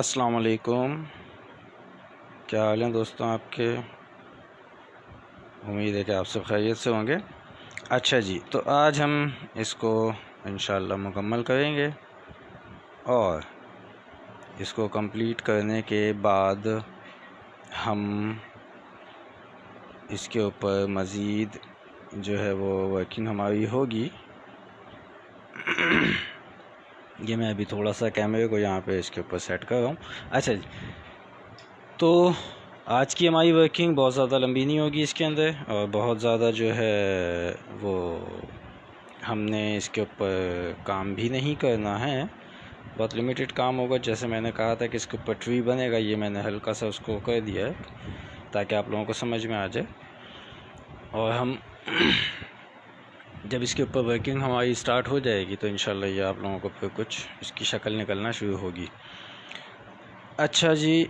अस्सलाम वालेकुम। क्या हाल हैं दोस्तों आपके? उम्मीद है कि आप सब खैरियत से होंगे। अच्छा जी, तो आज हम इसको इंशाल्लाह मुकम्मल करेंगे और इसको कंप्लीट करने के बाद हम इसके ऊपर मज़ीद जो है वो वर्किंग हमारी होगी। ये मैं अभी थोड़ा सा कैमरे को यहाँ पे इसके ऊपर सेट कर रहा हूँ। अच्छा जी, तो आज की हमारी वर्किंग बहुत ज़्यादा लंबी नहीं होगी इसके अंदर, और बहुत ज़्यादा जो है वो हमने इसके ऊपर काम भी नहीं करना है। बहुत लिमिटेड काम होगा। जैसे मैंने कहा था कि इसके ऊपर ट्री बनेगा, ये मैंने हल्का सा उसको कर दिया है ताकि आप लोगों को समझ में आ जाए। और हम जब इसके ऊपर वर्किंग हमारी स्टार्ट हो जाएगी तो इंशाल्लाह ये आप लोगों को फिर कुछ इसकी शक्ल निकलना शुरू होगी। अच्छा जी,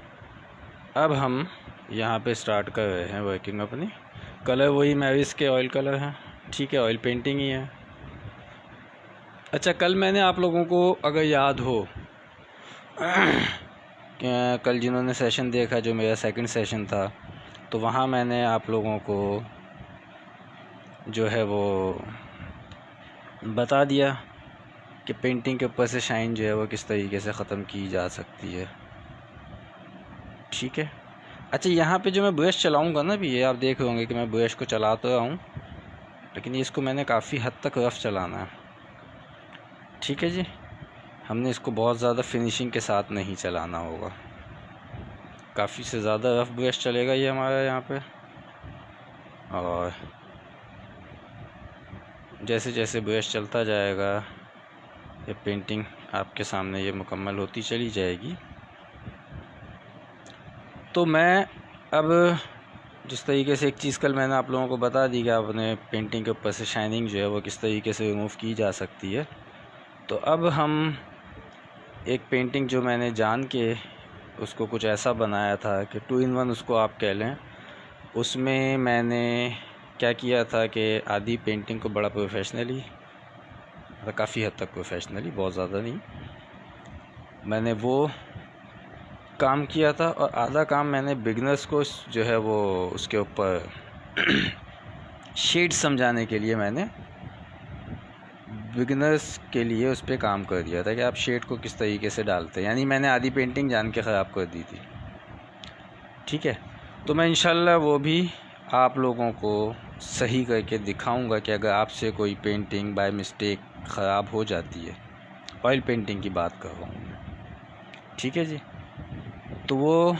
अब हम यहाँ पे स्टार्ट कर रहे हैं वर्किंग अपनी। कलर वही मैविस के ऑयल कलर हैं, ठीक है, ऑयल पेंटिंग ही है। अच्छा, कल मैंने आप लोगों को अगर याद हो कल जिन्होंने सेशन देखा, जो मेरा सेकंड सेशन था, तो वहाँ मैंने आप लोगों को जो है वो बता दिया कि पेंटिंग के ऊपर से शाइन जो है वो किस तरीके से ख़त्म की जा सकती है, ठीक है। अच्छा, यहाँ पे जो मैं ब्रश चलाऊँगा ना, भी ये आप देख रहे होंगे कि मैं ब्रश को चला तो रहा हूँ, लेकिन इसको मैंने काफ़ी हद तक रफ़ चलाना है, ठीक है जी। हमने इसको बहुत ज़्यादा फिनिशिंग के साथ नहीं चलाना होगा। काफ़ी से ज़्यादा रफ़ ब्रश चलेगा ये हमारा यहाँ पे। और जैसे जैसे ब्रश चलता जाएगा ये पेंटिंग आपके सामने ये मुकम्मल होती चली जाएगी। तो मैं अब जिस तरीके से एक चीज़ कल मैंने आप लोगों को बता दी कि आपने पेंटिंग के ऊपर से शाइनिंग जो है वो किस तरीके से रिमूव की जा सकती है, तो अब हम एक पेंटिंग जो मैंने जान के उसको कुछ ऐसा बनाया था कि 2 in 1 उसको आप कह लें। उसमें मैंने क्या किया था कि आधी पेंटिंग को बड़ा प्रोफेशनली, मतलब काफ़ी हद तक प्रोफेशनली, बहुत ज़्यादा नहीं, मैंने वो काम किया था, और आधा काम मैंने बिगनर्स को जो है वो उसके ऊपर शेड समझाने के लिए मैंने बिगनर्स के लिए उस पर काम कर दिया था कि आप शेड को किस तरीके से डालते हैं। यानी मैंने आधी पेंटिंग जान के ख़राब कर दी थी, ठीक है। तो मैं इंशाल्लाह वो भी आप लोगों को सही करके दिखाऊंगा कि अगर आपसे कोई पेंटिंग बाय मिस्टेक ख़राब हो जाती है, ऑयल पेंटिंग की बात कर रहा हूँ मैं, ठीक है जी, तो वो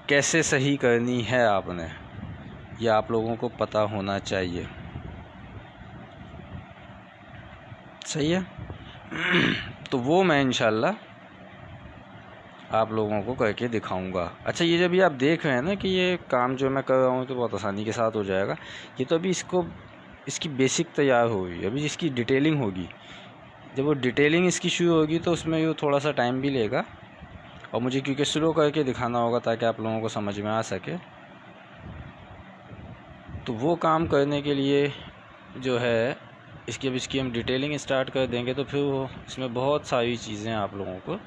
कैसे सही करनी है आपने, ये आप लोगों को पता होना चाहिए, सही है। तो वो मैं इंशाल्लाह आप लोगों को करके दिखाऊंगा। अच्छा, ये जब ये आप देख रहे हैं ना कि ये काम जो मैं कर रहा हूँ तो बहुत आसानी के साथ हो जाएगा, ये तो अभी इसकी बेसिक तैयार होगी, अभी इसकी डिटेलिंग होगी। जब वो डिटेलिंग इसकी शुरू होगी तो उसमें ये थोड़ा सा टाइम भी लेगा, और मुझे क्योंकि स्लो करके दिखाना होगा ताकि आप लोगों को समझ में आ सके। तो वो काम करने के लिए जो है इसकी हम डिटेलिंग स्टार्ट कर देंगे तो फिर वो इसमें बहुत सारी चीज़ें आप लोगों को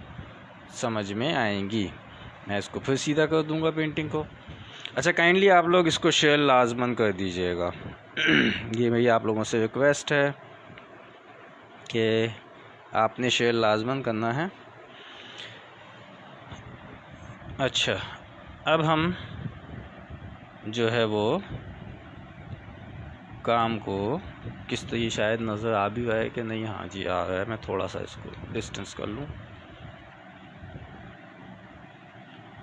समझ में आएंगी। मैं इसको फिर सीधा कर दूंगा पेंटिंग को। अच्छा, काइंडली आप लोग इसको शेयर लाजमन कर दीजिएगा। ये मेरी आप लोगों से रिक्वेस्ट है कि आपने शेयर लाजमन करना है। अच्छा, अब हम जो है वो काम को किस तरीके, शायद नज़र आ भी रहा है कि नहीं, हाँ जी आ रहा है, मैं थोड़ा सा इसको डिस्टेंस कर लूँ।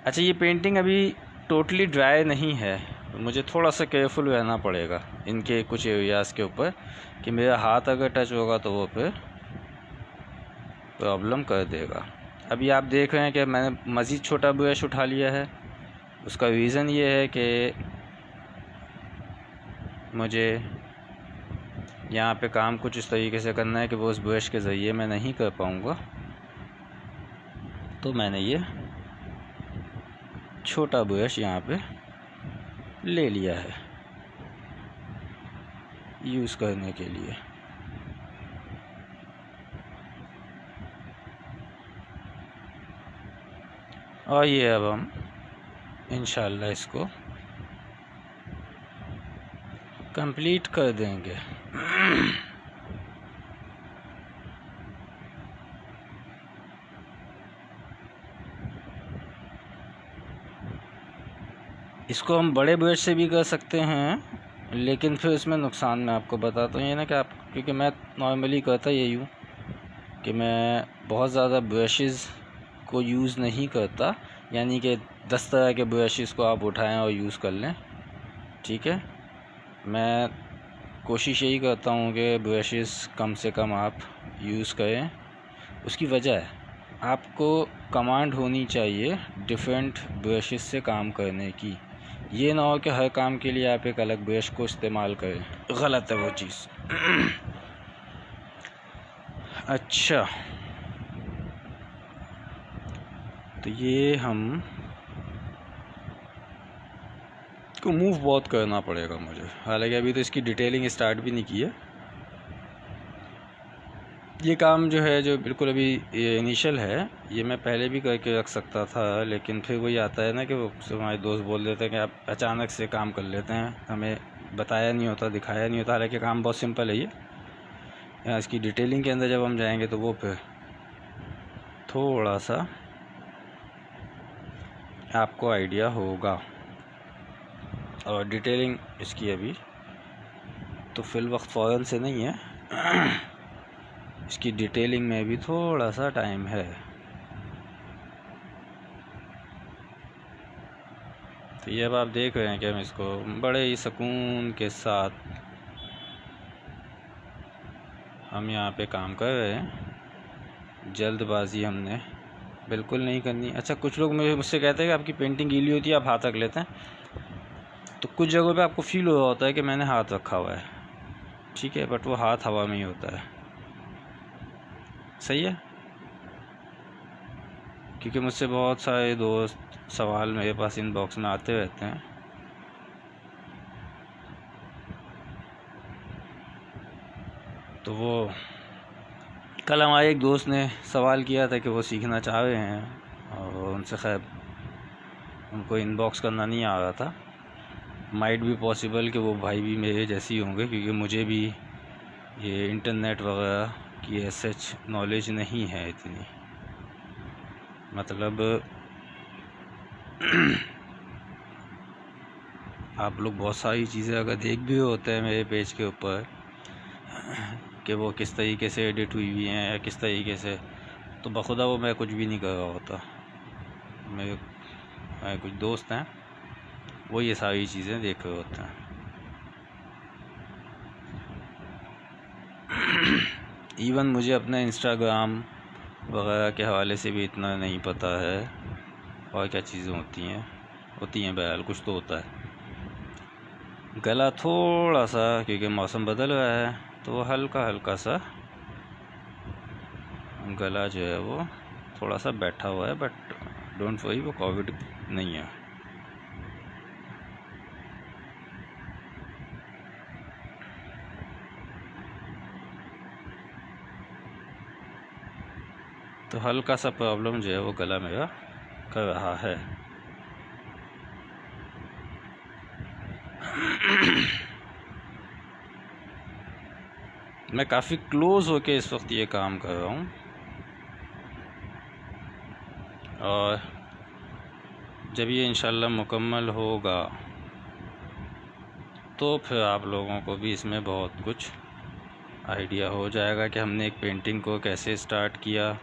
अच्छा, ये पेंटिंग अभी टोटली ड्राई नहीं है, मुझे थोड़ा सा केयरफुल रहना पड़ेगा इनके कुछ एरियाज़ के ऊपर, कि मेरा हाथ अगर टच होगा तो वो फिर प्रॉब्लम कर देगा। अभी आप देख रहे हैं कि मैंने मज़ीद छोटा ब्रश उठा लिया है। उसका रीज़न ये है कि मुझे यहाँ पे काम कुछ इस तरीके से करना है कि वो उस ब्रश के ज़रिए मैं नहीं कर पाऊँगा, तो मैंने ये छोटा ब्रश यहाँ पे ले लिया है यूज़ करने के लिए। और ये अब हम इंशाल्लाह इसको कंप्लीट कर देंगे। इसको हम बड़े ब्रश से भी कर सकते हैं, लेकिन फिर इसमें नुकसान मैं आपको बताता हूँ। ये ना कि आप, क्योंकि मैं नॉर्मली करता यही हूँ कि मैं बहुत ज़्यादा ब्रशेज़ को यूज़ नहीं करता, यानी कि 10 तरह के ब्रशेज़ को आप उठाएं और यूज़ कर लें। ठीक है, मैं कोशिश यही करता हूँ कि ब्रशेज़ कम से कम आप यूज़ करें। उसकी वजह है, आपको कमांड होनी चाहिए डिफरेंट ब्रशेज़ से काम करने की। ये ना हो कि हर काम के लिए आप एक अलग ब्रश को इस्तेमाल करें, गलत है वो चीज़। अच्छा, तो ये हम को मूव बहुत करना पड़ेगा मुझे, हालांकि अभी तो इसकी डिटेलिंग स्टार्ट भी नहीं की है। ये काम जो है, जो बिल्कुल अभी ये इनिशियल है, ये मैं पहले भी करके रख सकता था, लेकिन फिर वही आता है ना कि वो हमारे दोस्त बोल देते हैं कि आप अचानक से काम कर लेते हैं, हमें बताया नहीं होता, दिखाया नहीं होता। हालांकि काम बहुत सिंपल है ये। यहाँ इसकी डिटेलिंग के अंदर जब हम जाएंगे तो वो फिर थोड़ा सा आपको आइडिया होगा। और डिटेलिंग इसकी अभी तो फिल वक्त फ़ौरन से नहीं है, इसकी डिटेलिंग में भी थोड़ा सा टाइम है। तो ये अब आप देख रहे हैं कि हम इसको बड़े ही सुकून के साथ हम यहाँ पे काम कर रहे हैं। जल्दबाजी हमने बिल्कुल नहीं करनी। अच्छा, कुछ लोग मुझसे कहते हैं कि आपकी पेंटिंग गीली होती है, आप हाथ रख लेते हैं, तो कुछ जगहों पे आपको फील हो रहा होता है कि मैंने हाथ रखा हुआ है, ठीक है, बट वो हाथ हवा में ही होता है। सही है, क्योंकि मुझसे बहुत सारे दोस्त सवाल मेरे पास इनबॉक्स में आते रहते हैं। तो वो कल हमारे एक दोस्त ने सवाल किया था कि वो सीखना चाह रहे हैं और उनसे खैर उनको इनबॉक्स करना नहीं आ रहा था। माइट भी पॉसिबल कि वो भाई भी मेरे जैसे ही होंगे, क्योंकि मुझे भी ये इंटरनेट वगैरह की सच नॉलेज नहीं है इतनी। मतलब आप लोग बहुत सारी चीज़ें अगर देख भी होते हैं मेरे पेज के ऊपर कि वो किस तरीके से एडिट हुई हुई हैं या किस तरीके से, तो बखुदा वो मैं कुछ भी नहीं कर रहा होता। मेरे कुछ दोस्त हैं, वो ये सारी चीज़ें देख रहे होते हैं। इवन मुझे अपना इंस्टाग्राम वगैरह के हवाले से भी इतना नहीं पता है और क्या चीज़ें होती हैं बहरहाल कुछ तो होता है। गला थोड़ा सा, क्योंकि मौसम बदल रहा है, तो वो हल्का हल्का सा गला जो है वो थोड़ा सा बैठा हुआ है, बट डोंट वरी, वो कोविड नहीं है। तो हल्का सा प्रॉब्लम जो है वो गला मेरा कर रहा है। मैं काफ़ी क्लोज होके इस वक्त ये काम कर रहा हूँ, और जब ये इंशाल्लाह मुकम्मल होगा तो फिर आप लोगों को भी इसमें बहुत कुछ आइडिया हो जाएगा कि हमने एक पेंटिंग को कैसे स्टार्ट किया,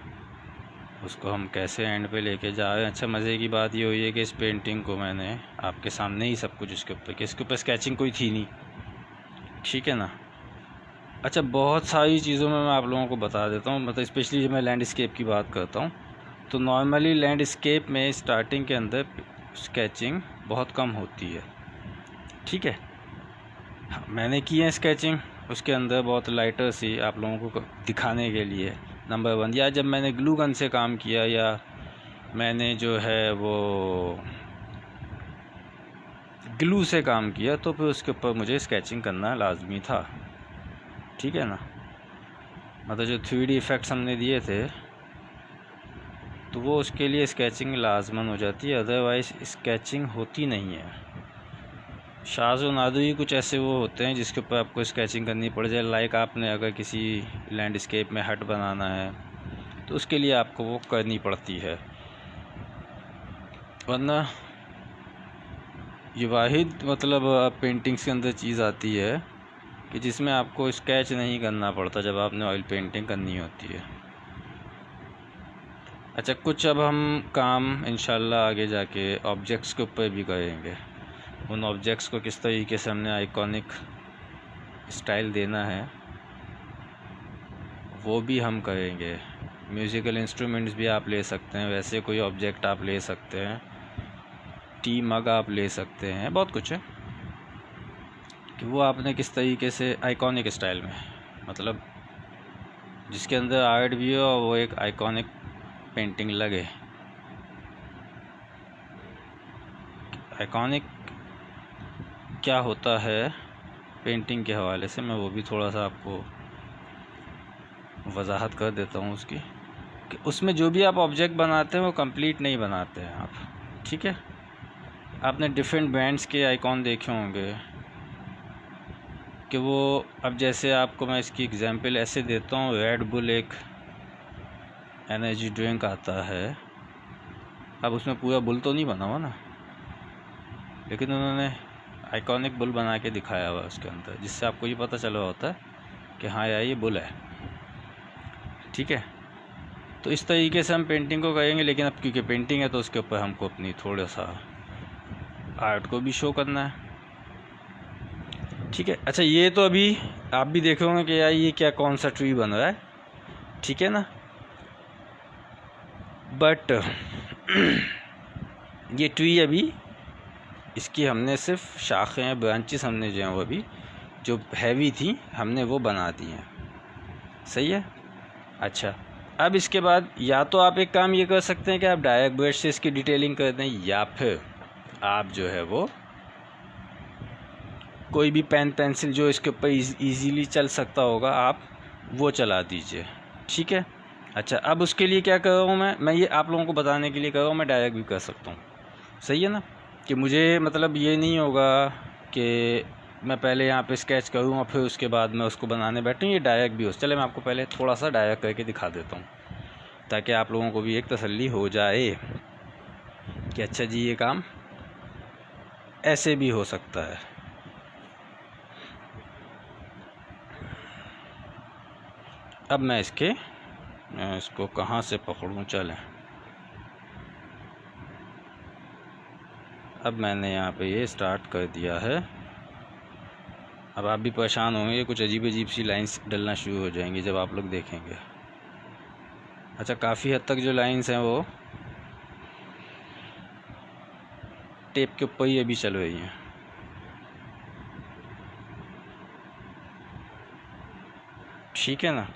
उसको हम कैसे एंड पे लेके जा रहे हैं। अच्छा, मज़े की बात ये हुई है कि इस पेंटिंग को मैंने आपके सामने ही सब कुछ इसके ऊपर स्केचिंग कोई थी नहीं, ठीक है ना। अच्छा, बहुत सारी चीज़ों में मैं आप लोगों को बता देता हूँ, मतलब स्पेशली जब मैं लैंडस्केप की बात करता हूँ, तो नॉर्मली लैंडस्केप में स्टार्टिंग के अंदर स्केचिंग बहुत कम होती है, ठीक है। हाँ, मैंने की है स्केचिंग उसके अंदर बहुत लाइटर सी, आप लोगों को दिखाने के लिए, नंबर 1। या जब मैंने ग्लू गन से काम किया, या मैंने जो है वो ग्लू से काम किया, तो फिर उसके ऊपर मुझे स्केचिंग करना लाजमी था, ठीक है ना। मतलब जो 3D इफ़ेक्ट्स हमने दिए थे तो वो उसके लिए स्केचिंग लाजमन हो जाती है, अदरवाइज़ स्केचिंग होती नहीं है। शाज़ व नादुर ही कुछ ऐसे वो होते हैं जिसके ऊपर आपको स्केचिंग करनी पड़ जाए। लाइक आपने अगर किसी लैंडस्केप में हट बनाना है तो उसके लिए आपको वो करनी पड़ती है, वरना ये वाहिद मतलब पेंटिंग्स के अंदर चीज़ आती है कि जिसमें आपको स्केच नहीं करना पड़ता जब आपने ऑयल पेंटिंग करनी होती है। अच्छा, कुछ अब हम काम इंशाल्लाह आगे जाके ऑब्जेक्ट्स के ऊपर भी करेंगे। उन ऑब्जेक्ट्स को किस तरीके से हमने आइकॉनिक स्टाइल देना है वो भी हम करेंगे। म्यूज़िकल इंस्ट्रूमेंट्स भी आप ले सकते हैं, वैसे कोई ऑब्जेक्ट आप ले सकते हैं, टी मग आप ले सकते हैं, बहुत कुछ है कि वो आपने किस तरीके से आइकॉनिक स्टाइल में, मतलब जिसके अंदर आर्ट भी हो और वो एक आइकॉनिक पेंटिंग लगे। आइकॉनिक क्या होता है पेंटिंग के हवाले से मैं वो भी थोड़ा सा आपको वजाहत कर देता हूँ उसकी, कि उसमें जो भी आप ऑब्जेक्ट बनाते हैं वो कंप्लीट नहीं बनाते हैं आप, ठीक है। आपने डिफरेंट ब्रांड्स के आइकॉन देखे होंगे कि वो, अब जैसे आपको मैं इसकी एग्जांपल ऐसे देता हूँ, रेड बुल एक एनर्जी ड्रिंक आता है। अब उसमें पूरा बुल तो नहीं बना हुआ ना, लेकिन उन्होंने आइकॉनिक बुल बना के दिखाया हुआ उसके अंदर, जिससे आपको ये पता चला होता है कि हाँ यार ये बुल है, ठीक है। तो इस तरीके से हम पेंटिंग को करेंगे, लेकिन अब क्योंकि पेंटिंग है तो उसके ऊपर हमको अपनी थोड़ा सा आर्ट को भी शो करना है, ठीक है। अच्छा, ये तो अभी आप भी देखे होंगे कि यार ये क्या कौन सा ट्री बन रहा है, ठीक है ना। बट ये ट्री अभी इसकी हमने सिर्फ शाखें ब्रांचेस हमने जो हैं वो अभी जो हैवी थी हमने वो बना दी हैं, सही है। अच्छा, अब इसके बाद या तो आप एक काम ये कर सकते हैं कि आप डायरेक्ट ब्रश से इसकी डिटेलिंग कर दें, या फिर आप जो है वो कोई भी पेन पेंसिल जो इसके ऊपर ईजीली चल सकता होगा आप वो चला दीजिए, ठीक है। अच्छा, अब उसके लिए क्या कर रहा हूँ मैं ये आप लोगों को बताने के लिए कर रहा हूँ, मैं डायरेक्ट भी कर सकता हूँ, सही है ना। कि मुझे मतलब ये नहीं होगा कि मैं पहले यहाँ पे स्केच करूँ और फिर उसके बाद मैं उसको बनाने बैठूँ, ये डायरेक्ट भी हो। चले मैं आपको पहले थोड़ा सा डायरेक्ट करके दिखा देता हूँ ताकि आप लोगों को भी एक तसल्ली हो जाए कि अच्छा जी ये काम ऐसे भी हो सकता है। अब मैं इसको कहाँ से पकड़ूँ, चलें। अब मैंने यहाँ पे ये स्टार्ट कर दिया है। अब आप भी परेशान होंगे, कुछ अजीब अजीब सी लाइंस डलना शुरू हो जाएंगी जब आप लोग देखेंगे। अच्छा, काफ़ी हद तक जो लाइंस हैं वो टेप के ऊपर ही अभी चल रही हैं, ठीक है ना।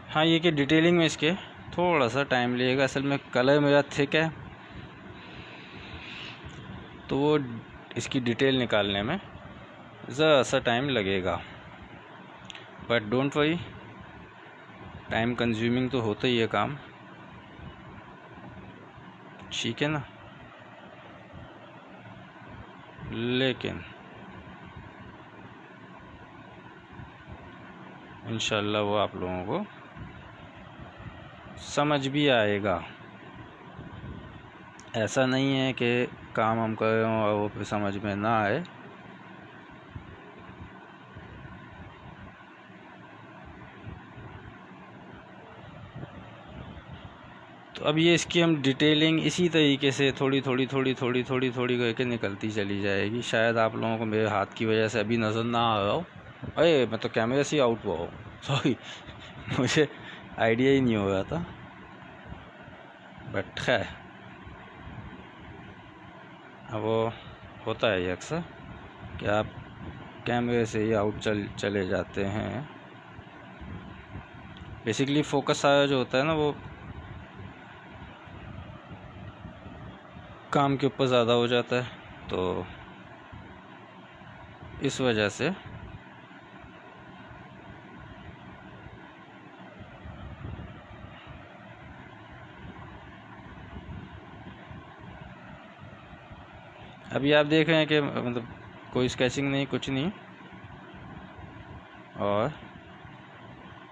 हाँ, ये कि डिटेलिंग में इसके थोड़ा सा टाइम लगेगा, असल में कलर मेरा थिक है तो वो इसकी डिटेल निकालने में ज़रा सा टाइम लगेगा, but don't worry, time consuming तो होता ही है काम, ठीक है ना। लेकिन इंशाल्लाह वो आप लोगों को समझ भी आएगा। ऐसा नहीं है कि काम हम कर रहे हों और वो फिर समझ में ना आए। तो अब ये इसकी हम डिटेलिंग इसी तरीके से थोड़ी थोड़ी करके निकलती चली जाएगी। शायद आप लोगों को मेरे हाथ की वजह से अभी नज़र ना आ रहा हो, अरे मैं तो कैमरे से ही आउट हुआ हो, सॉरी मुझे आइडिया ही नहीं हो रहा था, बट खैर अब वो होता है ये अक्सर कि आप कैमरे से ही आउट चले जाते हैं। बेसिकली फोकस सारा जो होता है ना वो काम के ऊपर ज़्यादा हो जाता है, तो इस वजह से अभी आप देख रहे हैं कि मतलब कोई स्केचिंग नहीं, कुछ नहीं, और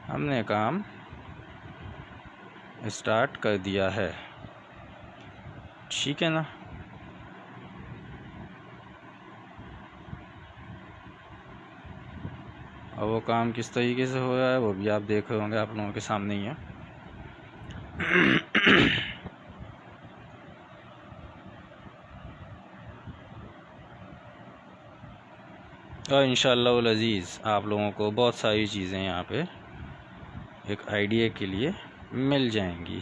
हमने काम स्टार्ट कर दिया है। ठीक है ना। और वो काम किस तरीके से हो रहा है वो भी आप देख रहे होंगे, आप लोगों के सामने ही है। और इंशाअल्लाह उल अज़ीज़ आप लोगों को बहुत सारी चीज़ें यहाँ पे एक आइडिया के लिए मिल जाएंगी।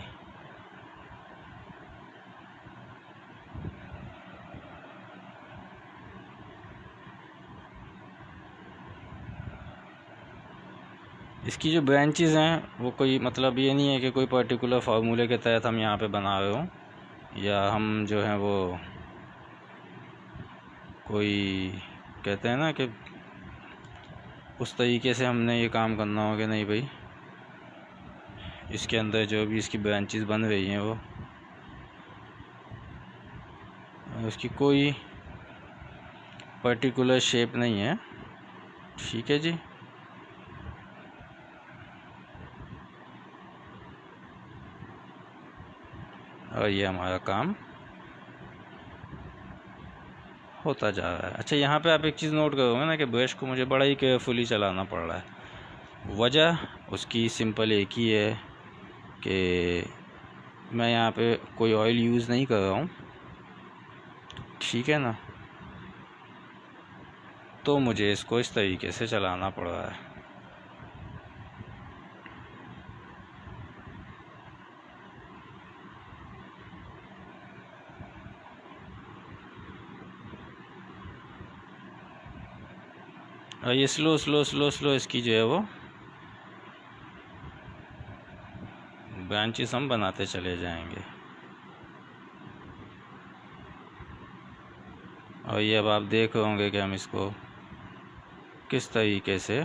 इसकी जो ब्रांचेस हैं वो कोई मतलब ये नहीं है कि कोई पर्टिकुलर फार्मूले के तहत हम यहाँ पे बना रहे हों, या हम जो हैं वो कोई कहते हैं ना कि उस तरीके से हमने ये काम करना हो कि नहीं भाई इसके अंदर जो भी इसकी ब्रांचेस बन रही हैं वो उसकी कोई पर्टिकुलर शेप नहीं है। ठीक है जी। और ये हमारा काम होता जा रहा है। अच्छा, यहाँ पे आप एक चीज़ नोट करोगे ना कि ब्रश को मुझे बड़ा ही केयरफुली चलाना पड़ रहा है। वजह उसकी सिंपल एक ही है कि मैं यहाँ पे कोई ऑयल यूज़ नहीं कर रहा हूँ। ठीक है ना। तो मुझे इसको इस तरीके से चलाना पड़ रहा है। और ये स्लो स्लो स्लो स्लो इसकी जो है वो ब्रांचेस हम बनाते चले जाएंगे। और ये अब आप देख रहे होंगे कि हम इसको किस तरीके से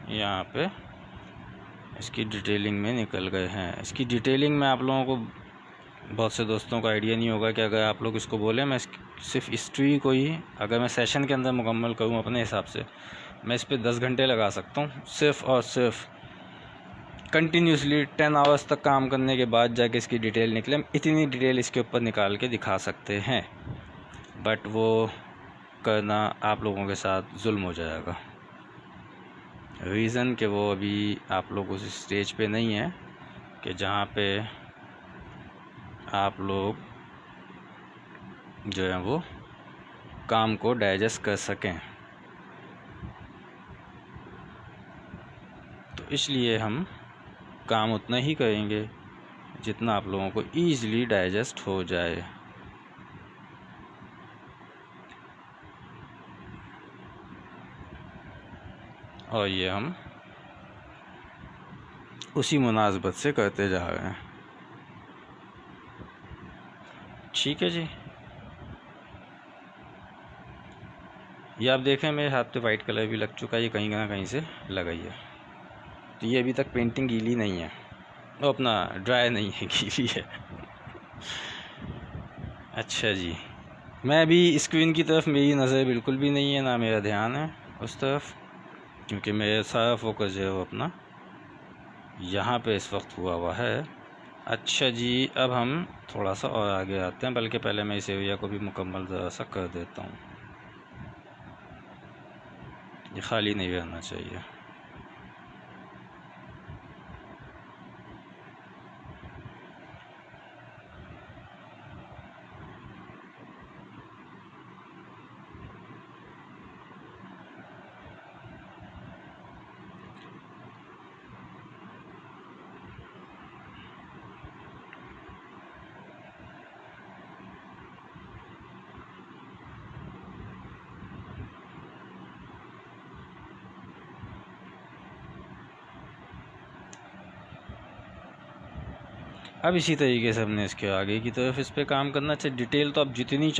यहाँ पे इसकी डिटेलिंग में निकल गए हैं। इसकी डिटेलिंग में आप लोगों को बहुत से दोस्तों को आइडिया नहीं होगा कि अगर आप लोग इसको बोलें, मैं सिर्फ इस ट्री को ही अगर मैं सेशन के अंदर मुकम्मल करूँ अपने हिसाब से, मैं इस पर 10 घंटे लगा सकता हूँ। सिर्फ और सिर्फ कंटिन्यूसली 10 आवर्स तक काम करने के बाद जाके इसकी डिटेल निकले। हम इतनी डिटेल इसके ऊपर निकाल के दिखा सकते हैं, बट वो करना आप लोगों के साथ जुल्म हो जाएगा। रीज़न कि वो अभी आप लोग उस स्टेज पे नहीं है कि जहाँ पे आप लोग जो है वो काम को डाइजेस्ट कर सकें। तो इसलिए हम काम उतना ही करेंगे जितना आप लोगों को ईज़िली डाइजेस्ट हो जाए। और ये हम उसी मुनासबत से करते जा रहे हैं। ठीक है जी। ये आप देखें मेरे हाथ पे वाइट कलर भी लग चुका है, ये कहीं ना कहीं से लगा ही है। तो ये अभी तक पेंटिंग गीली नहीं है, वो अपना ड्राई नहीं है, गीली है। अच्छा जी, मैं अभी स्क्रीन की तरफ मेरी नज़र बिल्कुल भी नहीं है, ना मेरा ध्यान है उस तरफ, क्योंकि मेरा सारा फोकस जो है वो अपना यहाँ पे इस वक्त हुआ हुआ है। अच्छा जी, अब हम थोड़ा सा और आगे आते हैं, बल्कि पहले मैं इस एरिया को भी मुकम्मल ज़रा सा कर देता हूँ। ये खाली नहीं रहना चाहिए। अब इसी तरीके से हमने इसके आगे की तरफ इस पर काम करना चाहिए। डिटेल तो आप जितनी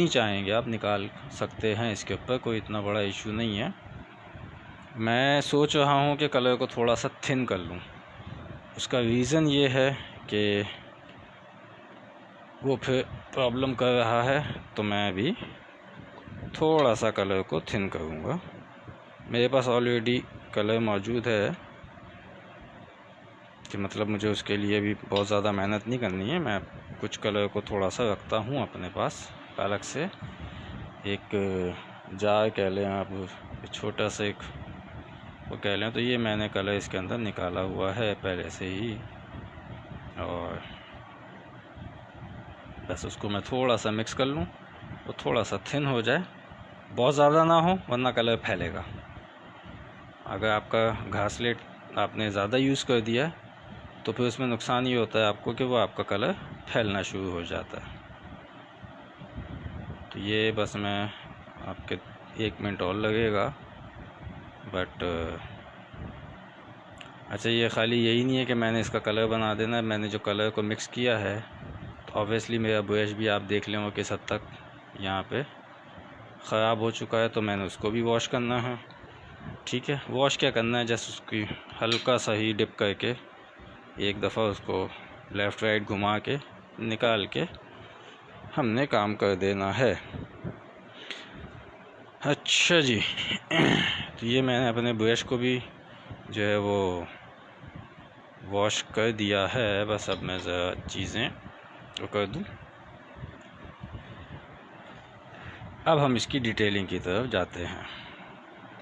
चाहेंगे आप निकाल सकते हैं इसके ऊपर, कोई इतना बड़ा इशू नहीं है। मैं सोच रहा हूँ कि कलर को थोड़ा सा थिन कर लूँ। उसका रीज़न ये है कि वो फिर प्रॉब्लम कर रहा है, तो मैं अभी थोड़ा सा कलर को थिन करूँगा। मेरे पास ऑलरेडी कलर मौजूद है कि मतलब मुझे उसके लिए भी बहुत ज़्यादा मेहनत नहीं करनी है। मैं कुछ कलर को थोड़ा सा रखता हूँ अपने पास अलग से, एक जार कह लें आप, छोटा सा एक वो कह लें। तो ये मैंने कलर इसके अंदर निकाला हुआ है पहले से ही, और बस उसको मैं थोड़ा सा मिक्स कर लूँ, वो थोड़ा सा थिन हो जाए, बहुत ज़्यादा ना हो वरना कलर फैलेगा। अगर आपका घासलेट आपने ज़्यादा यूज़ कर दिया तो फिर उसमें नुकसान ये होता है आपको कि वो आपका कलर फैलना शुरू हो जाता है। तो ये बस मैं आपके 1 मिनट और लगेगा, बट अच्छा ये ख़ाली यही नहीं है कि मैंने इसका कलर बना देना है। मैंने जो कलर को मिक्स किया है तो ऑब्वियसली मेरा ब्रश भी आप देख लें किस हद तक यहाँ पे ख़राब हो चुका है, तो मैंने उसको भी वॉश करना है। ठीक है, वॉश क्या करना है, जस्ट उसकी हल्का सा ही डिप करके एक दफ़ा उसको लेफ़्ट राइट घुमा के निकाल के हमने काम कर देना है। अच्छा जी तो ये मैंने अपने ब्रश को भी जो है वो वॉश कर दिया है। बस अब मैं ज़रा चीज़ें वो कर दूँ। अब हम इसकी डिटेलिंग की तरफ जाते हैं,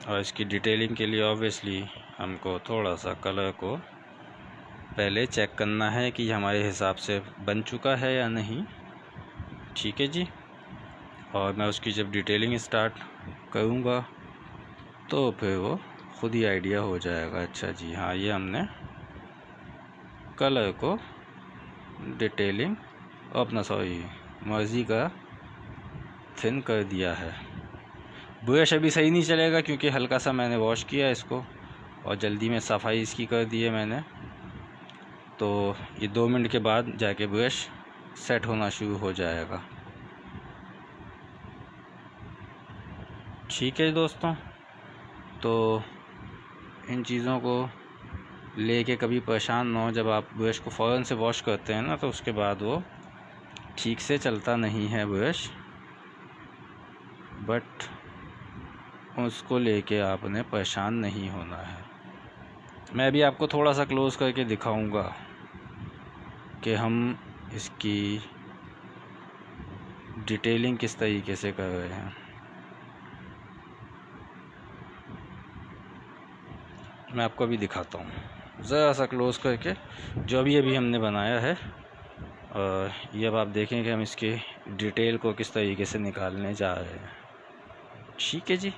और इसकी डिटेलिंग के लिए ऑब्वियसली हमको थोड़ा सा कलर को पहले चेक करना है कि हमारे हिसाब से बन चुका है या नहीं। ठीक है जी, और मैं उसकी जब डिटेलिंग स्टार्ट करूँगा तो फिर वो खुद ही आइडिया हो जाएगा। अच्छा जी हाँ, ये हमने कलर को डिटेलिंग अपना मर्ज़ी का थिन कर दिया है। ब्रश अभी सही नहीं चलेगा क्योंकि हल्का सा मैंने वॉश किया इसको और जल्दी में सफाई इसकी कर दी है मैंने। तो ये 2 मिनट के बाद जाके ब्रश सेट होना शुरू हो जाएगा। ठीक है दोस्तों, तो इन चीज़ों को लेके कभी परेशान ना हो। जब आप ब्रश को फ़ौरन से वॉश करते हैं ना, तो उसके बाद वो ठीक से चलता नहीं है ब्रश, बट उसको लेके आपने परेशान नहीं होना है। मैं भी आपको थोड़ा सा क्लोज़ करके दिखाऊंगा कि हम इसकी डिटेलिंग किस तरीके से कर रहे हैं। मैं आपको अभी दिखाता हूँ ज़रा सा क्लोज़ करके जो अभी हमने बनाया है। और ये अब आप देखें कि हम इसके डिटेल को किस तरीके से निकालने जा रहे हैं। ठीक है जी,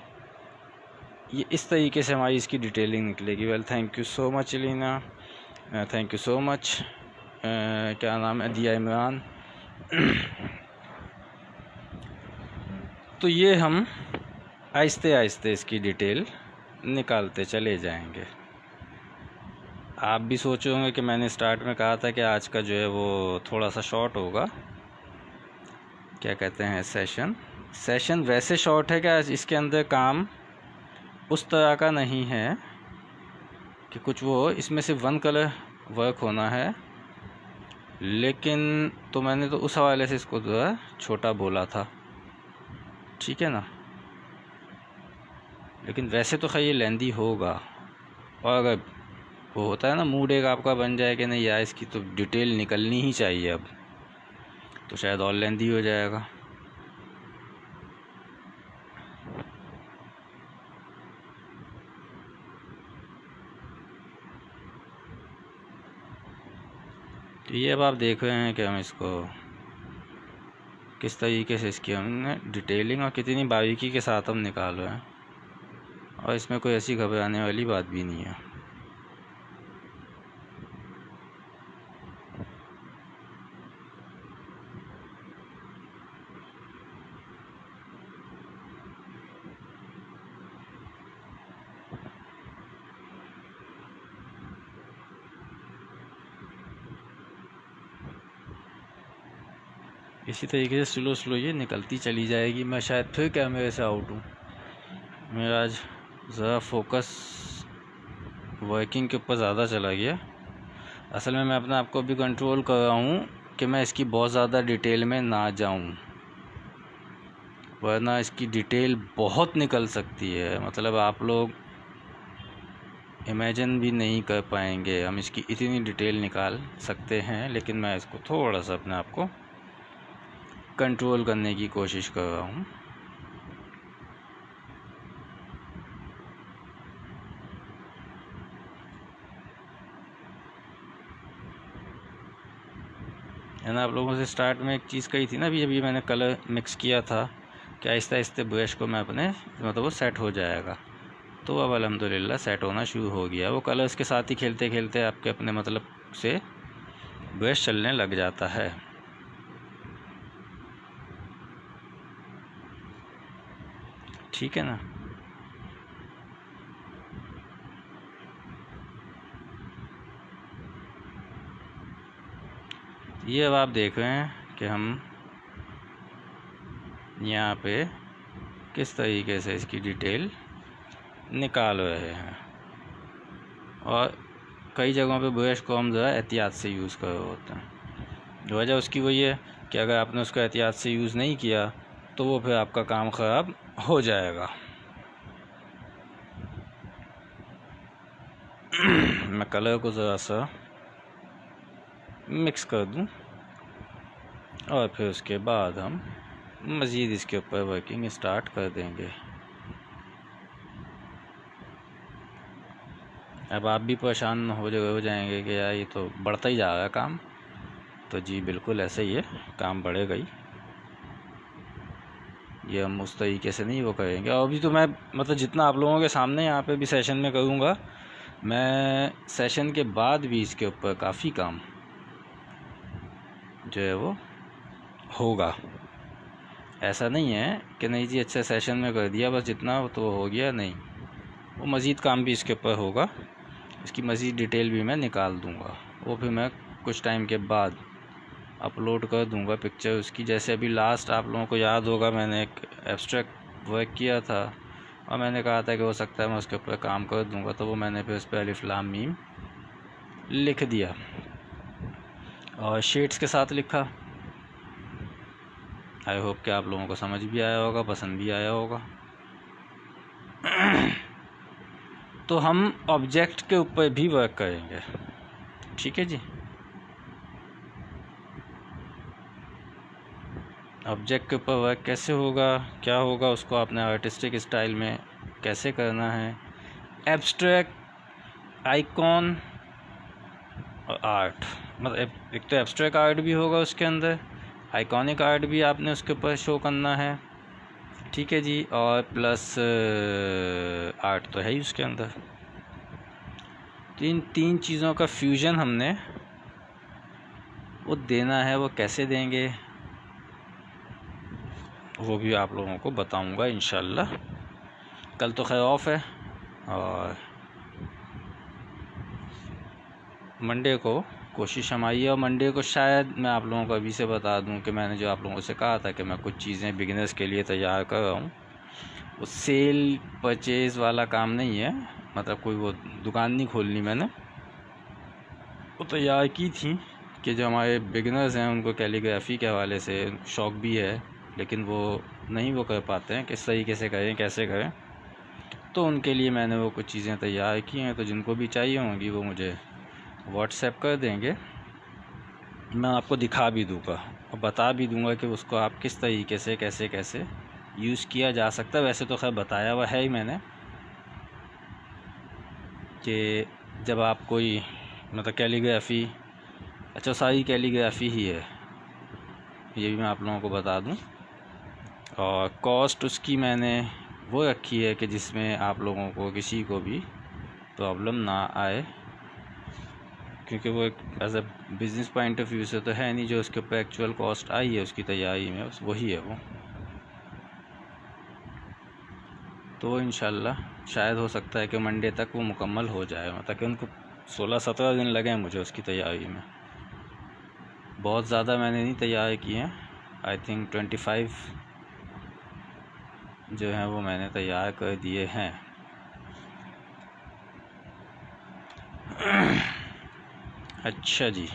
ये इस तरीके से हमारी इसकी डिटेलिंग निकलेगी। Well thank you so much Elina, thank you so much. क्या नाम है, दिया इमरान। तो ये हम आहिस्ते आहिस्ते इसकी डिटेल निकालते चले जाएंगे। आप भी सोचे होंगे कि मैंने स्टार्ट में कहा था कि आज का जो है वो थोड़ा सा शॉर्ट होगा, क्या कहते हैं सेशन वैसे शॉर्ट है कि आज इसके अंदर काम उस तरह का नहीं है कि कुछ वो इसमें सिर्फ 1 कलर वर्क होना है। लेकिन तो मैंने तो उस हवाले से इसको जो है छोटा बोला था, ठीक है ना। लेकिन वैसे तो खैर ये लेंदी होगा, और अगर वो होता है ना मूड एक आपका बन जाए कि नहीं यार इसकी तो डिटेल निकलनी ही चाहिए अब, तो शायद और लेंदी हो जाएगा। तो ये अब आप देख रहे हैं कि हम इसको किस तरीके से इसकी हमने डिटेलिंग और कितनी बारीकी के साथ हम निकाल रहे हैं, और इसमें कोई ऐसी घबराने वाली बात भी नहीं है। इसी तरीके से स्लो ये निकलती चली जाएगी। मैं शायद फिर कैमरे से आउट हूँ, मेरा आज ज़रा फोकस वर्किंग के ऊपर ज़्यादा चला गया। असल में मैं अपने आप को भी कंट्रोल कर रहा हूँ कि मैं इसकी बहुत ज़्यादा डिटेल में ना जाऊं, वरना इसकी डिटेल बहुत निकल सकती है। मतलब आप लोग इमेजिन भी नहीं कर पाएंगे हम इसकी इतनी डिटेल निकाल सकते हैं। लेकिन मैं इसको थोड़ा सा अपने आप को कंट्रोल करने की कोशिश कर रहा हूँ। है ना, आप लोगों से स्टार्ट में एक चीज़ कही थी ना, अभी मैंने कलर मिक्स किया था कि आहिस्ते आहिस्ते ब्रश को मैं अपने मतलब वो सेट हो जाएगा। तो अब अल्हम्दुलिल्लाह सेट होना शुरू हो गया। वो कलर्स के साथ ही खेलते खेलते आपके अपने मतलब से ब्रश चलने लग जाता है। ठीक है ना। ये अब आप देख रहे हैं कि हम यहाँ पे किस तरीके से इसकी डिटेल निकाल रहे हैं। और कई जगहों पे ब्रश को हम ज़रा एहतियात से यूज़ कर रहे होते हैं। वजह उसकी वही है कि अगर आपने उसको एहतियात से यूज़ नहीं किया तो वो फिर आपका काम ख़राब हो जाएगा। मैं कलर को ज़रा सा मिक्स कर दूं और फिर उसके बाद हम मज़ीद इसके ऊपर वर्किंग स्टार्ट कर देंगे। अब आप भी परेशान हो जाएंगे कि यार ये तो बढ़ता ही जा रहा है काम। तो जी बिल्कुल ऐसे ही है, काम बढ़ेगा ही। ये हम उस तरीके से नहीं वो करेंगे। और अभी तो मैं मतलब जितना आप लोगों के सामने यहाँ पे भी सेशन में करूँगा, मैं सेशन के बाद भी इसके ऊपर काफ़ी काम जो है वो होगा। ऐसा नहीं है कि नहीं जी अच्छा सेशन में कर दिया बस जितना तो हो गया, नहीं, वो मज़ीद काम भी इसके ऊपर होगा। इसकी मज़ीद डिटेल भी मैं निकाल दूँगा। वो भी मैं कुछ टाइम के बाद अपलोड कर दूँगा पिक्चर उसकी। जैसे अभी लास्ट आप लोगों को याद होगा मैंने एक एब्स्ट्रैक्ट वर्क किया था और मैंने कहा था कि हो सकता है मैं उसके ऊपर काम कर दूँगा। तो वो मैंने फिर उस पर अलिफ लाम मीम लिख दिया और शेड्स के साथ लिखा। आई होप कि आप लोगों को समझ भी आया होगा, पसंद भी आया होगा। तो हम ऑब्जेक्ट के ऊपर भी वर्क करेंगे। ठीक है जी। ऑब्जेक्ट के ऊपर वर्क कैसे होगा, क्या होगा, उसको आपने आर्टिस्टिक स्टाइल में कैसे करना है। एब्स्ट्रैक्ट, आइकॉन और आर्ट, मतलब एक तो एब्स्ट्रैक्ट आर्ट भी होगा उसके अंदर, आइकॉनिक आर्ट भी आपने उसके ऊपर शो करना है। ठीक है जी। और प्लस आर्ट तो है ही उसके अंदर। तो इन तीन चीज़ों का फ्यूजन हमने वो देना है। वो कैसे देंगे वो भी आप लोगों को बताऊंगा इंशाल्लाह। कल तो खैर ऑफ है और मंडे को कोशिश हमारी है। और मंडे को शायद मैं आप लोगों को अभी से बता दूं कि मैंने जो आप लोगों से कहा था कि मैं कुछ चीज़ें बिगिनर्स के लिए तैयार कर रहा हूँ, वो सेल परचेज़ वाला काम नहीं है। मतलब कोई वो दुकान नहीं खोलनी मैंने, वो तैयार की थी कि जो हमारे बिगिनर्स हैं उनको कैलीग्राफी के हवाले से शौक़ भी है लेकिन वो नहीं वो कर पाते हैं किस तरीके से करें, कैसे करें। तो उनके लिए मैंने वो कुछ चीज़ें तैयार की हैं। तो जिनको भी चाहिए होंगी वो मुझे व्हाट्सएप कर देंगे, मैं आपको दिखा भी दूँगा और बता भी दूँगा कि उसको आप किस तरीके से कैसे कैसे यूज़ किया जा सकता है। वैसे तो खैर बताया हुआ है ही मैंने कि जब आप कोई मतलब कैलीग्राफी, अच्छा सारी कैलीग्राफी ही है, ये भी मैं आप लोगों को बता दूं। और कॉस्ट उसकी मैंने वो रखी है कि जिसमें आप लोगों को किसी को भी प्रॉब्लम ना आए, क्योंकि वो एक as a business point of view से तो है नहीं। जो उसके ऊपर एक्चुअल कॉस्ट आई है उसकी तैयारी में वही है वो। तो इंशाल्लाह शायद हो सकता है कि मंडे तक वो मुकम्मल हो जाए। मतलब कि उनको 16-17 दिन लगे मुझे उसकी तैयारी में। बहुत ज़्यादा मैंने नहीं तैयार किए हैं, आई थिंक 25 जो हैं वो मैंने तैयार कर दिए हैं। अच्छा जी।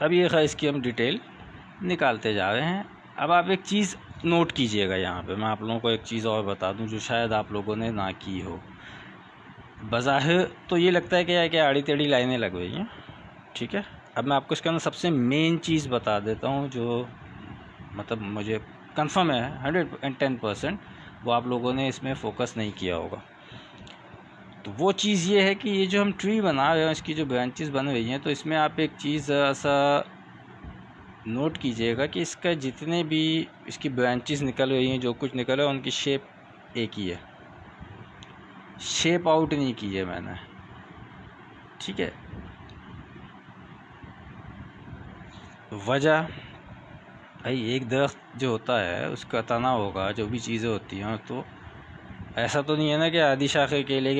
अब ये खैर इसकी हम डिटेल निकालते जा रहे हैं। अब आप एक चीज़ नोट कीजिएगा, यहाँ पे मैं आप लोगों को एक चीज़ और बता दूं जो शायद आप लोगों ने ना की हो। बज़ाहिर तो ये लगता है कि यार क्या आड़ी टेढ़ी लाइनें लग गई हैं, ठीक है। अब मैं आपको इसके अंदर सबसे मेन चीज़ बता देता हूँ जो मतलब मुझे कंफर्म है 110%, वो आप लोगों ने इसमें फ़ोकस नहीं किया होगा। तो वो चीज़ ये है कि ये जो हम ट्री बना रहे हैं, इसकी जो ब्रांचेस बन रही हैं, तो इसमें आप एक चीज़ ऐसा नोट कीजिएगा कि इसका जितने भी इसकी ब्रांचेस निकल रही हैं, जो कुछ निकल रहा है, उनकी शेप एक ही है, शेप आउट नहीं की है मैंने, ठीक है। वजह भाई, एक दरख्त जो होता है उसका तना होगा, जो भी चीज़ें होती हैं, तो ऐसा तो नहीं है ना कि आधी शाखें केले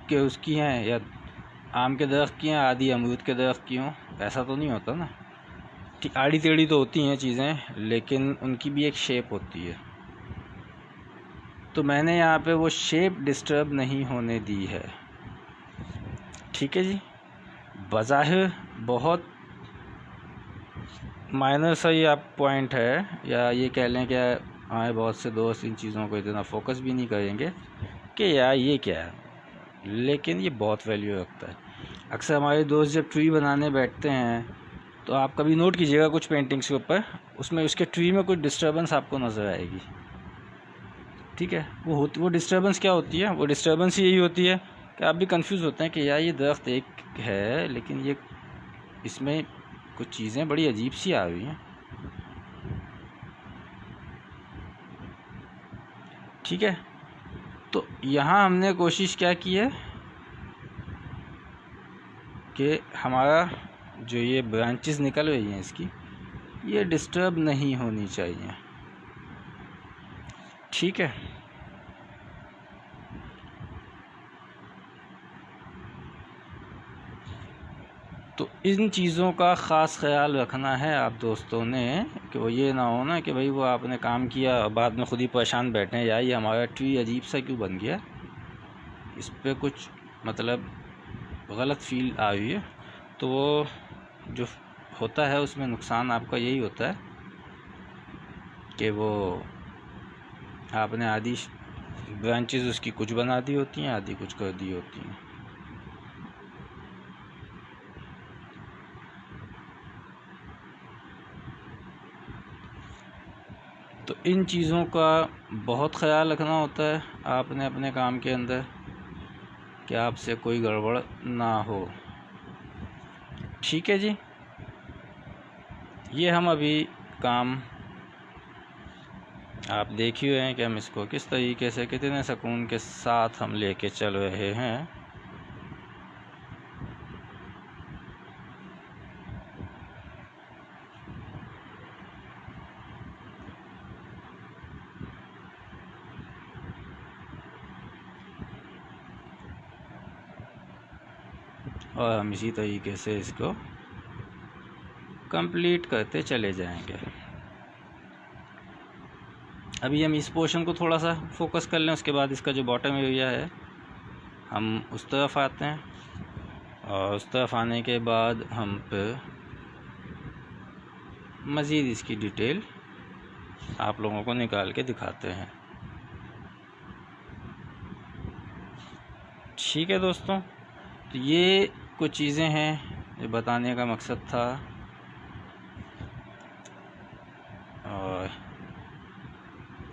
के उसकी हैं या आम के दरख्त की हैं, आधी अमरूद के दरख्त की हों, ऐसा तो नहीं होता ना। आड़ी टेढ़ी तो होती हैं चीज़ें, लेकिन उनकी भी एक शेप होती है। तो मैंने यहाँ पे वो शेप डिस्टर्ब नहीं होने दी है, ठीक है जी। बज़ाहिर बहुत माइनर सा ये आप पॉइंट है, या ये कह लें कि हमारे बहुत से दोस्त इन चीज़ों को इतना फोकस भी नहीं करेंगे कि यार ये क्या है, लेकिन ये बहुत वैल्यू रखता है। अक्सर हमारे दोस्त जब ट्री बनाने बैठते हैं तो आप कभी नोट कीजिएगा कुछ पेंटिंग्स के ऊपर, उसमें उसके ट्री में कुछ डिस्टर्बेंस आपको नज़र आएगी, ठीक है। वो डिस्टर्बेंस क्या होती है? वो डिस्टर्बेंस यही होती है कि आप भी कंफ्यूज होते हैं कि यार ये दरख्त एक है, लेकिन ये इसमें कुछ चीज़ें बड़ी अजीब सी आ रही हैं, ठीक है। तो यहाँ हमने कोशिश क्या की है कि हमारा जो ये ब्रांचेस निकल रही हैं इसकी, ये डिस्टर्ब नहीं होनी चाहिए, ठीक है। तो इन चीज़ों का ख़ास ख्याल रखना है आप दोस्तों ने, कि वो ये ना हो ना कि भाई वो आपने काम किया और बाद में ख़ुद ही परेशान बैठे हैं, यार ये हमारा ट्री अजीब सा क्यों बन गया, इस पर कुछ मतलब गलत फील आ रही है। तो वो जो होता है उसमें नुकसान आपका यही होता है कि वो आपने आधी ब्रांचेस उसकी कुछ बना दी होती हैं, आधी कुछ कर दी होती हैं। तो इन चीज़ों का बहुत ख्याल रखना होता है आपने अपने काम के अंदर, कि आपसे कोई गड़बड़ ना हो, ठीक है जी। ये हम अभी काम आप देख ही रहे हैं कि हम इसको किस तरीके से कितने सुकून के साथ हम लेके चल रहे हैं। और हम इसी तरीके से इसको कंप्लीट करते चले जाएंगे। अभी हम इस पोर्शन को थोड़ा सा फोकस कर लें, उसके बाद इसका जो बॉटम एरिया है हम उस तरफ आते हैं, और उस तरफ आने के बाद हम फिर मज़ीद इसकी डिटेल आप लोगों को निकाल के दिखाते हैं, ठीक है दोस्तों। तो ये कुछ चीज़ें हैं जो बताने का मकसद था, और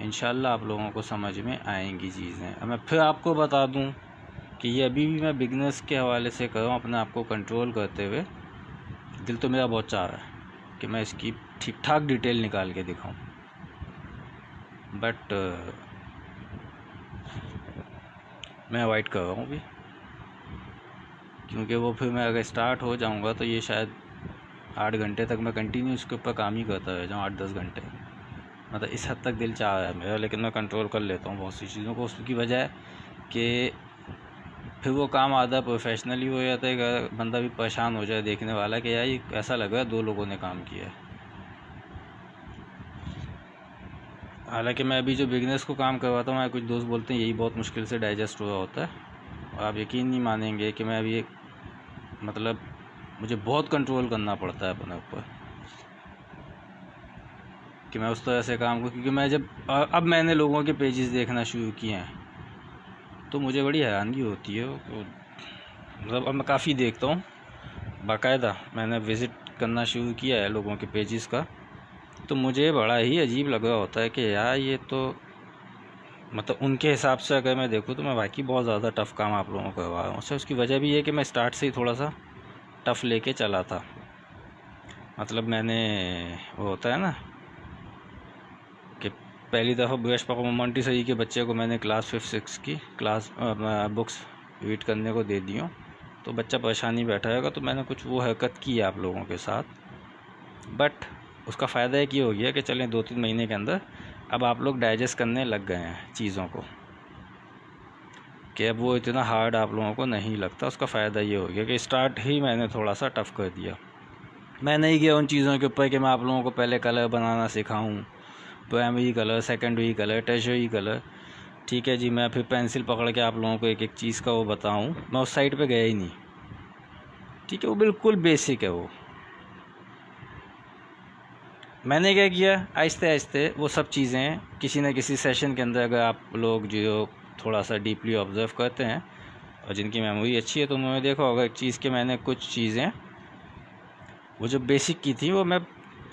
इंशाल्लाह आप लोगों को समझ में आएंगी चीज़ें। अब मैं फिर आपको बता दूं कि ये अभी भी मैं बिगनर्स के हवाले से कर रहा हूँ, अपने आप को कंट्रोल करते हुए। दिल तो मेरा बहुत चाह रहा है कि मैं इसकी ठीक ठाक डिटेल निकाल के दिखाऊं, बट मैं अवॉइड कर रहा हूँ अभी, क्योंकि वो फिर मैं अगर स्टार्ट हो जाऊँगा तो ये शायद 8 घंटे तक मैं कंटिन्यू इसके ऊपर काम ही करता रह जाऊँ, 8-10 घंटे, मतलब इस हद तक दिल चाह रहा है मेरा। लेकिन मैं कंट्रोल कर लेता हूँ बहुत सी चीज़ों को, उसकी वजह है कि फिर वो काम आधा प्रोफेशनली हो जाता है, बंदा भी परेशान हो जाए देखने वाला कि यार ये ऐसा लग रहा है 2 लोगों ने काम किया है। हालांकि मैं अभी जो बिगनर्स को काम करवाता हूँ, कुछ दोस्त बोलते हैं यही बहुत मुश्किल से डाइजेस्ट हुआ होता है, और आप यकीन नहीं मानेंगे कि मैं अभी मतलब मुझे बहुत कंट्रोल करना पड़ता है अपने ऊपर कि मैं उस तरह से काम करूँ, क्योंकि मैं जब अब मैंने लोगों के पेजेस देखना शुरू किए हैं तो मुझे बड़ी हैरानगी होती है। मतलब अब मैं काफ़ी देखता हूँ, बाकायदा मैंने विज़िट करना शुरू किया है लोगों के पेजेस का, तो मुझे बड़ा ही अजीब लग रहा होता है कि यार ये तो मतलब उनके हिसाब से अगर मैं देखूँ तो मैं वाकई बहुत ज़्यादा टफ़ काम आप लोगों को करवा रहा हूँ। उसकी वजह भी है कि मैं स्टार्ट से ही थोड़ा सा टफ़ लेके चला था। मतलब मैंने वो होता है ना कि पहली दफ़ा बृहस्पति मोंटेसरी के बच्चे को मैंने क्लास 5-6 की क्लास बुक्स रीड करने को दे दी हूँ, तो बच्चा परेशानी बैठा रहेगा, तो मैंने कुछ वो हरकत की है आप लोगों के साथ। बट उसका फ़ायदा एक ये हो गया कि चलें 2-3 महीने के अंदर अब आप लोग डाइजेस्ट करने लग गए हैं चीज़ों को, कि अब वो इतना हार्ड आप लोगों को नहीं लगता। उसका फ़ायदा ये हो गया कि स्टार्ट ही मैंने थोड़ा सा टफ़ कर दिया। मैं नहीं गया उन चीज़ों के ऊपर कि मैं आप लोगों को पहले कलर बनाना सिखाऊं, primary colour, secondary colour, tertiary colour, ठीक है जी, मैं फिर पेंसिल पकड़ के आप लोगों को एक एक चीज़ का वो बताऊं। मैं उस साइड पे गया ही नहीं, ठीक है, वो बिल्कुल बेसिक है। वो मैंने क्या किया, आहिस्ते आहिस्ते वो सब चीज़ें किसी न किसी सेशन के अंदर अगर आप लोग जो थोड़ा सा डीपली ऑब्ज़र्व करते हैं और जिनकी मेमोरी अच्छी है तो उन्होंने देखा होगा एक चीज़ कि मैंने कुछ चीज़ें वो जो बेसिक की थी वो मैं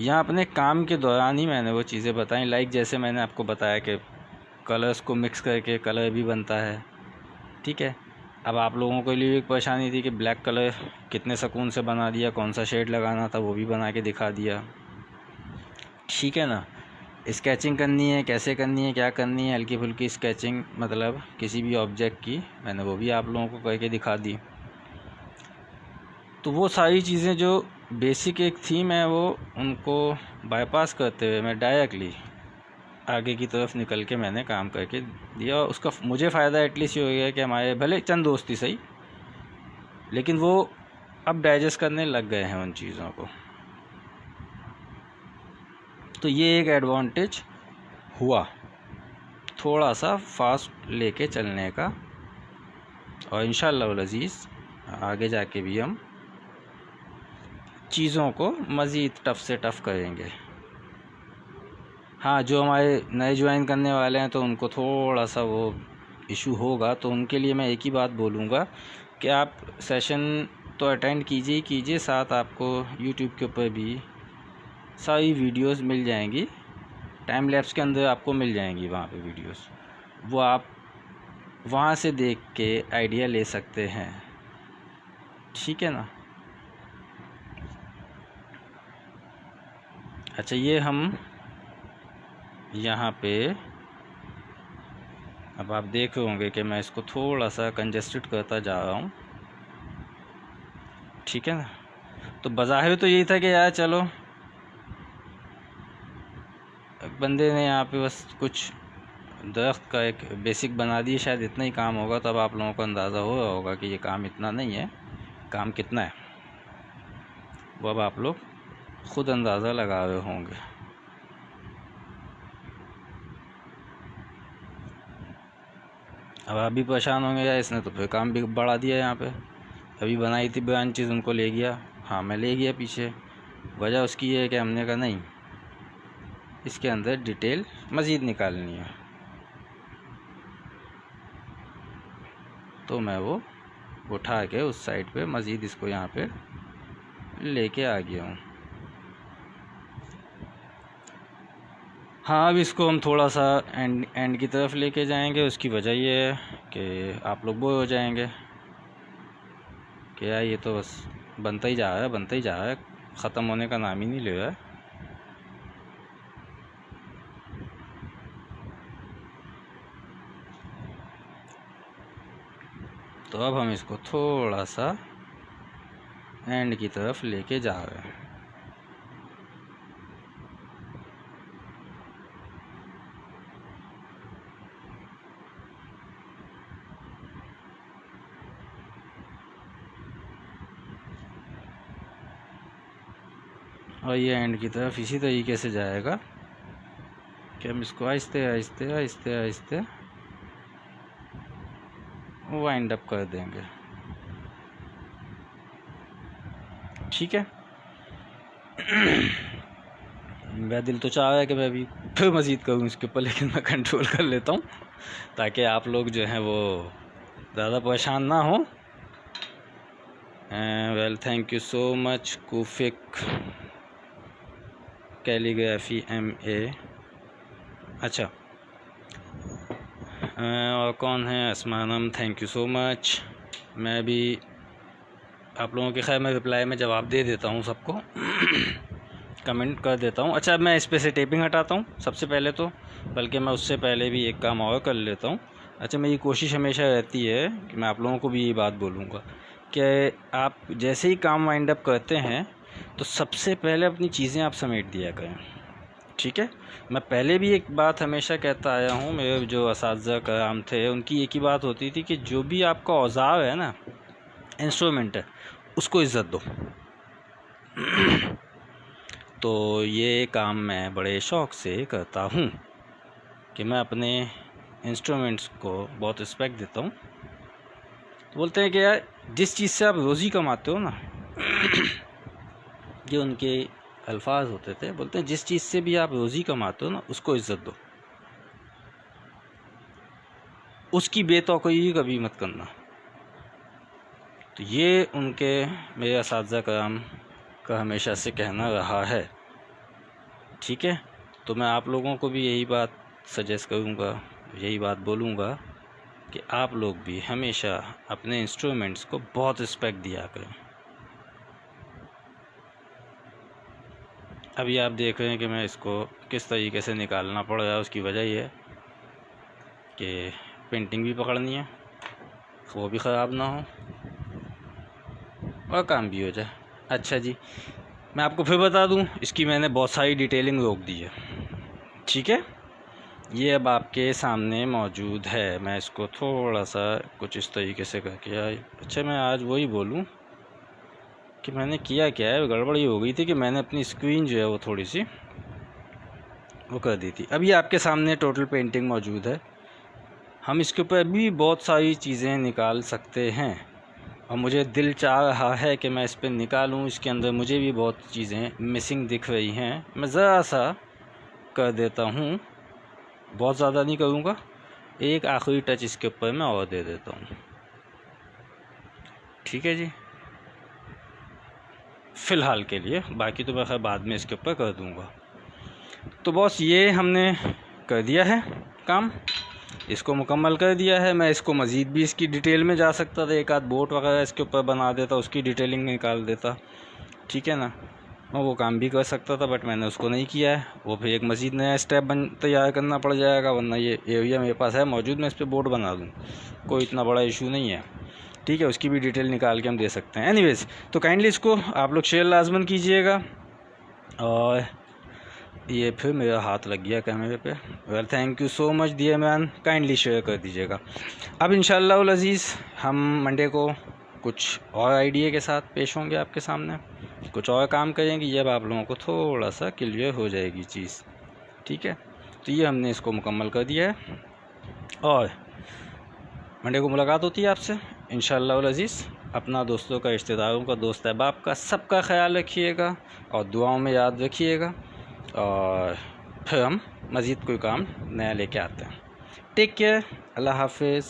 यहाँ अपने काम के दौरान ही मैंने वो चीज़ें बताई। लाइक जैसे मैंने आपको बताया कि कलर्स को मिक्स करके कलर भी बनता है, ठीक है। अब आप लोगों के लिए एक परेशानी थी कि ब्लैक कलर कितने सुकून से बना दिया, कौन सा शेड लगाना था वो भी बना के दिखा दिया, ठीक है ना। स्केचिंग करनी है, कैसे करनी है, क्या करनी है, हल्की फुल्की स्केचिंग मतलब किसी भी ऑब्जेक्ट की, मैंने वो भी आप लोगों को करके दिखा दी। तो वो सारी चीज़ें जो बेसिक एक थी, मैं वो उनको बाईपास करते हुए मैं डायरेक्टली आगे की तरफ निकल के मैंने काम करके दिया। और उसका मुझे फ़ायदा एटलीस्ट ये हो गया कि हमारे भले चंद दोस्त ही सही, लेकिन वो अब डाइजेस्ट करने लग गए हैं उन चीज़ों को। तो ये एक एडवांटेज हुआ थोड़ा सा फास्ट लेके चलने का, और इंशाअल्लाह अज़ीज़ आगे जाके भी हम चीज़ों को मज़ीद टफ़ से टफ़ करेंगे। हाँ, जो हमारे नए ज्वाइन करने वाले हैं तो उनको थोड़ा सा वो इशू होगा, तो उनके लिए मैं एक ही बात बोलूँगा कि आप सेशन तो अटेंड कीजिए ही कीजिए, साथ आपको यूट्यूब के ऊपर भी सारी वीडियोस मिल जाएंगी, टाइम लैप्स के अंदर आपको मिल जाएंगी वहाँ पे वीडियोस, वो आप वहाँ से देख के आइडिया ले सकते हैं, ठीक है ना। अच्छा, ये हम यहाँ पे अब आप देख रहे होंगे कि मैं इसको थोड़ा सा कंजेस्टेड करता जा रहा हूँ, ठीक है ना। तो बज़ाहिर तो यही था कि यार चलो बंदे ने यहाँ पे बस कुछ दरख्त का एक बेसिक बना दी, शायद इतना ही काम होगा। तो अब आप लोगों को अंदाज़ा हो रहा होगा कि ये काम इतना नहीं है, काम कितना है वो अब आप लोग ख़ुद अंदाज़ा लगा रहे होंगे। अब आप भी परेशान होंगे, यार इसने तो फिर काम भी बढ़ा दिया यहाँ पे, अभी बनाई थी ब्रांचेज उनको ले गया। हाँ, मैं ले गया पीछे, वजह उसकी ये है कि हमने कहा नहीं, इसके अंदर डिटेल मज़ीद निकालनी है, तो मैं वो उठा के उस साइड पे मज़ीद इसको यहाँ पे लेके आ गया हूँ। हाँ, अब इसको हम थोड़ा सा एंड की तरफ लेके जाएंगे। उसकी वजह ये है कि आप लोग बोर हो जाएंगे कि यार ये तो बस बनता ही जा रहा है, बनता ही जा रहा है, ख़त्म होने का नाम ही नहीं ले रहा है। तो अब हम इसको थोड़ा सा एंड की तरफ लेके जा रहे हैं। और ये एंड की तरफ इसी तरीके से जाएगा कि हम इसको आहिस्ते आहिस्ते आहिस्ते आहिस्ते वाइंड अप कर देंगे। ठीक है। मेरा दिल तो चाह रहा है कि मैं अभी फिर मज़ीद करूँ इसके ऊपर, लेकिन मैं कंट्रोल कर लेता हूँ ताकि आप लोग जो हैं वो ज़्यादा परेशान ना हो। Well thank you so much Kufic calligraphy MA। अच्छा, और कौन है? असमानम, थैंक यू सो मच। मैं भी आप लोगों के खैर मैं रिप्लाई में जवाब दे देता हूँ सबको। कमेंट कर देता हूँ। अच्छा, मैं इस पे से टेपिंग हटाता हूँ सबसे पहले तो, बल्कि मैं उससे पहले भी एक काम और कर लेता हूँ। अच्छा, मेरी कोशिश हमेशा रहती है कि मैं आप लोगों को भी यही बात बोलूँगा कि आप जैसे ही काम वाइंड अप करते हैं तो सबसे पहले अपनी चीज़ें आप समेट दिया करें, ठीक है। मैं पहले भी एक बात हमेशा कहता आया हूँ, मेरे जो असातिज़ा कराम थे उनकी एक ही बात होती थी कि जो भी आपका औज़ार है ना, इंस्ट्रूमेंट है, उसको इज़्ज़त दो। तो ये काम मैं बड़े शौक़ से करता हूँ कि मैं अपने इंस्ट्रूमेंट्स को बहुत रिस्पेक्ट देता हूँ। तो बोलते हैं कि यार जिस चीज़ से आप रोज़ी कमाते हो ना, ये उनके अल्फाज होते थे, बोलते हैं जिस चीज़ से भी आप रोज़ी कमाते हो ना, उसको इज़्ज़त दो, उसकी बेतौकीरी कभी मत करना। तो ये उनके मेरे असातिज़ा कराम का हमेशा से कहना रहा है, ठीक है। तो मैं आप लोगों को भी यही बात सजेस्ट करूँगा, यही बात बोलूँगा कि आप लोग भी हमेशा अपने इंस्ट्रूमेंट्स को बहुत रिस्पेक्ट दिया करें। अभी आप देख रहे हैं कि मैं इसको किस तरीके से निकालना पड़ रहा है। उसकी वजह ये है कि पेंटिंग भी पकड़नी है, वो भी ख़राब ना हो और काम भी हो जाए। अच्छा जी, मैं आपको फिर बता दूं, इसकी मैंने बहुत सारी डिटेलिंग रोक दी है, ठीक है। ये अब आपके सामने मौजूद है। मैं इसको थोड़ा सा कुछ इस तरीके से करके अच्छा, मैं आज वही बोलूं कि मैंने किया क्या है। गड़बड़ ये हो गई थी कि मैंने अपनी स्क्रीन जो है वो थोड़ी सी वो कर दी थी। अभी आपके सामने टोटल पेंटिंग मौजूद है। हम इसके ऊपर अभी बहुत सारी चीज़ें निकाल सकते हैं और मुझे दिल चाह रहा है कि मैं इस पर निकालूं। इसके अंदर मुझे भी बहुत चीज़ें मिसिंग दिख रही हैं। मैं ज़रा सा कर देता हूं, बहुत ज़्यादा नहीं करूँगा। एक आखिरी टच इसके ऊपर मैं और दे देता हूँ, ठीक है जी, फ़िलहाल के लिए। बाकी तो मैं खैर बाद में इसके ऊपर कर दूँगा। तो बॉस ये हमने कर दिया है काम, इसको मुकम्मल कर दिया है। मैं इसको मज़ीद भी इसकी डिटेल में जा सकता था, एक आध बोट वगैरह इसके ऊपर बना देता, उसकी डिटेलिंग निकाल देता, ठीक है ना। मैं वो काम भी कर सकता था, बट मैंने उसको नहीं किया है। वो फिर एक मज़ीद नया स्टेप तैयार करना पड़ जाएगा, वरना ये एरिया मेरे पास है मौजूद, मैं इस पर बोर्ड बना दूँ, कोई इतना बड़ा इशू नहीं है, ठीक है। उसकी भी डिटेल निकाल के हम दे सकते हैं। एनीवेज़, तो काइंडली इसको आप लोग शेयर लाजमन कीजिएगा। और ये फिर मेरा हाथ लग गया कैमरे पे। Well thank you so much dear man, kindly share कर दीजिएगा। अब इंशाअल्लाह उल अज़ीज़ हम मंडे को कुछ और आइडिया के साथ पेश होंगे आपके सामने, कुछ और काम करेंगे, जब आप लोगों को थोड़ा सा क्लियर हो जाएगी चीज़, ठीक है। तो ये हमने इसको मुकम्मल कर दिया है और मंडे को मुलाकात होती है आपसे इंशाअल्लाह उल अज़ीज़। अपना, दोस्तों का, रिश्तेदारों का, दोस्त अहबाब का, सबका ख्याल रखिएगा और दुआओं में याद रखिएगा। और फिर हम मज़ीद कोई काम नया लेके आते हैं। टेक केयर, अल्लाह हाफिज़।